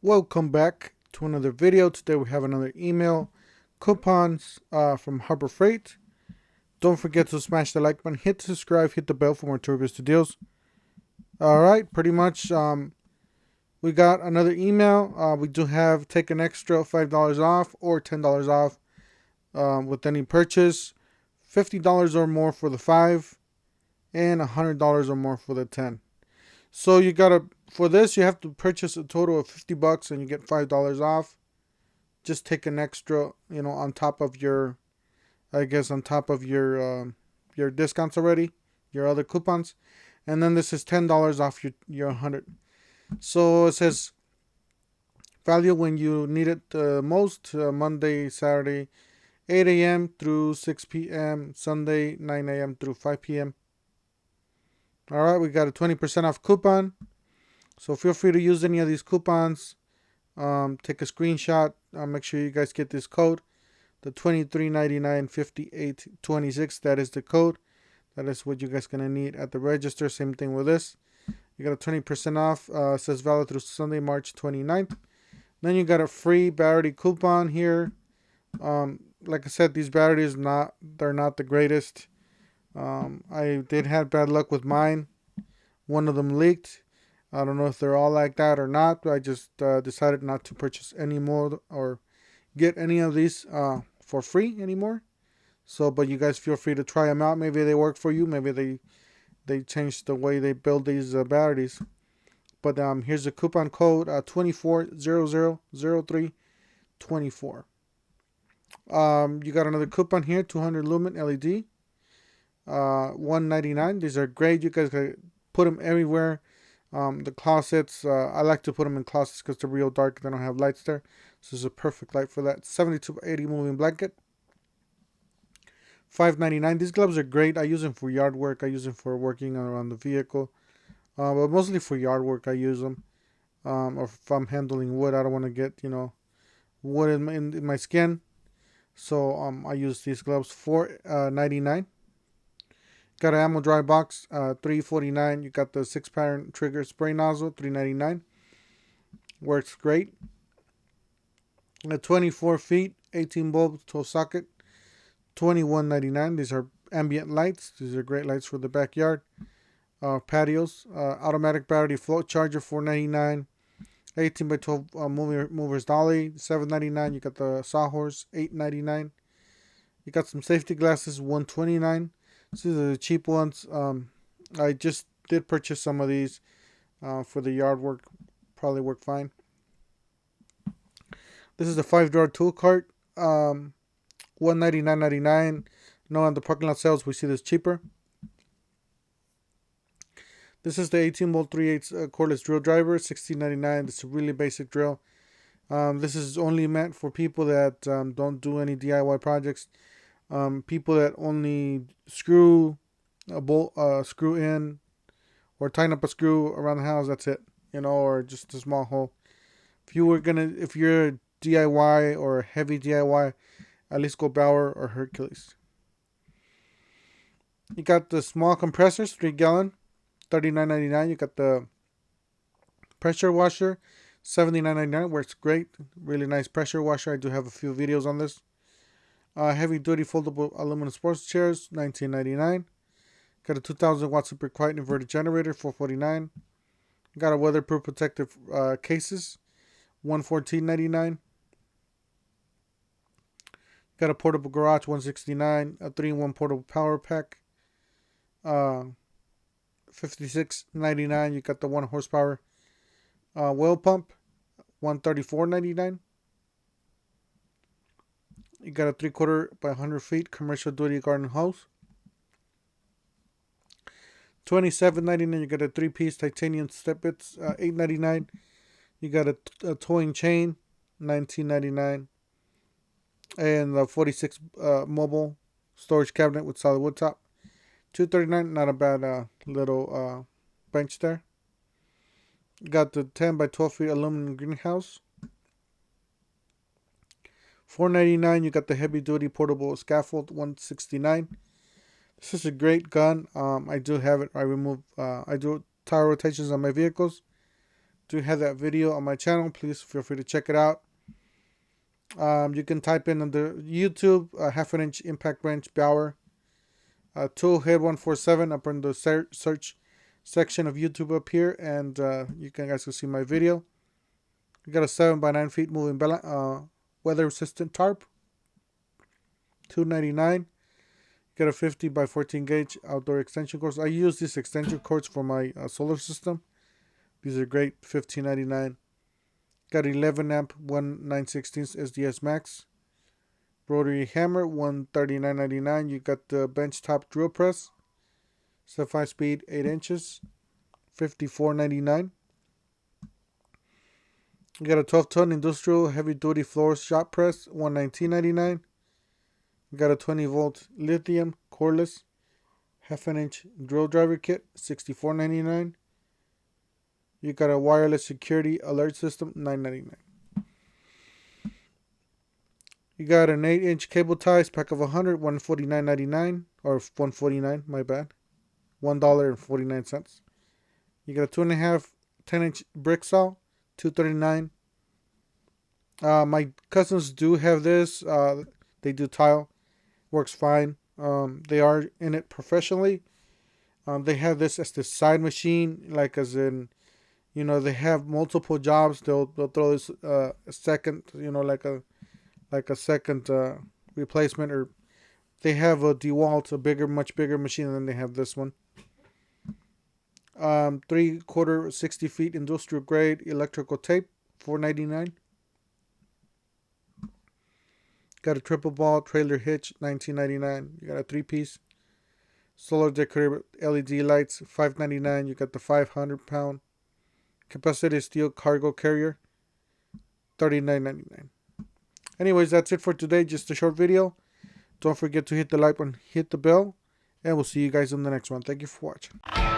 Welcome back to another video. Today we have another email coupons from Harbor Freight. Don't forget to smash the like button, hit subscribe, hit the bell for more Turbious to deals. Alright, pretty much we got another email. We do have take an extra $5 off or $10 off with any purchase. $50 or more for the 5 and $100 or more for the 10. So you gotta, for this, you have to purchase a total of $50 and you get $5 off. Just take an extra, on top of your, on top of your discounts already, your other coupons. And then this is $10 off your 100. So it says value when you need it the most, Monday, Saturday, 8 a.m. through 6 p.m., Sunday, 9 a.m. through 5 p.m. Alright, we got a 20% off coupon. So feel free to use any of these coupons. Take a screenshot. Make sure you guys get this code. The 23.99.58.26. That is the code. That is what you guys going to need at the register. Same thing with this. You got a 20% off. It says valid through Sunday, March 29th. Then you got a free battery coupon here. Like I said, these batteries they're not the greatest. I did have bad luck with mine. One of them leaked. I don't know if they're all like that or not, but I just decided not to purchase any more or get any of these for free anymore. So, but you guys feel free to try them out. Maybe they work for you. Maybe they changed the way they build these batteries. But here's the coupon code 24000324. You got another coupon here, 200 lumen LED. $1.99. These are great. You guys can put them everywhere. The closets, I like to put them in closets because they're real dark. They don't have lights there. So this is a perfect light for that. 7280 moving blanket. $5.99. These gloves are great. I use them for yard work. I use them for working around the vehicle. But mostly for yard work I use them. Or if I'm handling wood, I don't want to get, wood in my skin. So I use these gloves. $4.99. Got an ammo dry box, $3.49. You got the 6-pattern trigger spray nozzle, $3.99. Works great. At 24 feet, 18 bulbs, 12 socket, $21.99. These are ambient lights. These are great lights for the backyard. Patios. Automatic battery float charger, $4.99. 18 by 12 movers dolly, $7.99. You got the sawhorse, $8.99. You got some safety glasses, $129. These are the cheap ones. I just did purchase some of these for the yard work. Probably work fine. This is the 5-drawer tool cart. $199.99. No, on the parking lot sales we see this cheaper. This is the 18-volt 3/8 cordless drill driver, $16.99. This is a really basic drill. This is only meant for people that don't do any DIY projects. People that only screw a bolt, screw in, or tighten up a screw around the house. That's it, or just a small hole. If you're a DIY or a heavy DIY, at least go Bauer or Hercules. You got the small compressors, 3-gallon, $39.99. You got the pressure washer, $79.99. Works great. Really nice pressure washer. I do have a few videos on this. Heavy duty foldable aluminum sports chairs, $19.99. Got a 2000 watt super quiet inverter generator, $449. Got a weatherproof protective cases, $114.99. Got a portable garage, $169. A 3-in-1 portable power pack, $56.99. You got the 1 horsepower well pump, $134.99. You got a 3/4 by 100 feet commercial duty garden hose, $27.99. You got a 3-piece titanium step bits, $8.99. You got a towing chain, $19.99. And the 46 mobile storage cabinet with solid wood top, $239. Not a bad little bench there. You got the 10 by 12 feet aluminum greenhouse, $4.99. You got the heavy duty portable scaffold, $169. This is a great gun. I do have it. I do tire rotations on my vehicles. do have that video on my channel. Please feel free to check it out. You can type in under YouTube, 1/2 inch impact wrench Bauer, tool head 147 up in the search section of YouTube up here, and you guys can see my video. We got a 7 by 9 feet moving weather resistant tarp, $2.99. Got a 50 by 14 gauge outdoor extension cords. I use these extension cords for my solar system. These are great, $15.99. Got 11 amp 1/9/16 SDS Max. Rotary hammer, $139.99. You got the bench top drill press. Set 5 speed, 8 inches, $54.99. You got a 12-ton industrial heavy duty floor shop press, $119.99. You got a 20-volt lithium cordless 1/2 inch drill driver kit, $64.99. You got a wireless security alert system, $9.99. You got an 8-inch cable ties, pack of 100, $149.99, or $149, my bad, $1.49. You got a 2.5 10-inch brick saw, $239. My cousins do have this. They do tile, works fine. They are in it professionally. They have this as the side machine, like as in, you know, they have multiple jobs. They'll throw this a second, you know, like a second replacement, or they have a DeWalt, a bigger, much bigger machine, and then they have this one. 3/4 60 feet industrial grade electrical tape, $4.99. Got a triple ball trailer hitch, $19.99. You got a 3-piece solar decorative LED lights, $5.99. You got the 500-pound capacity steel cargo carrier, $39.99. Anyways, that's it for today. Just a short video. Don't forget to hit the like button, hit the bell, and we'll see you guys in the next one. Thank you for watching.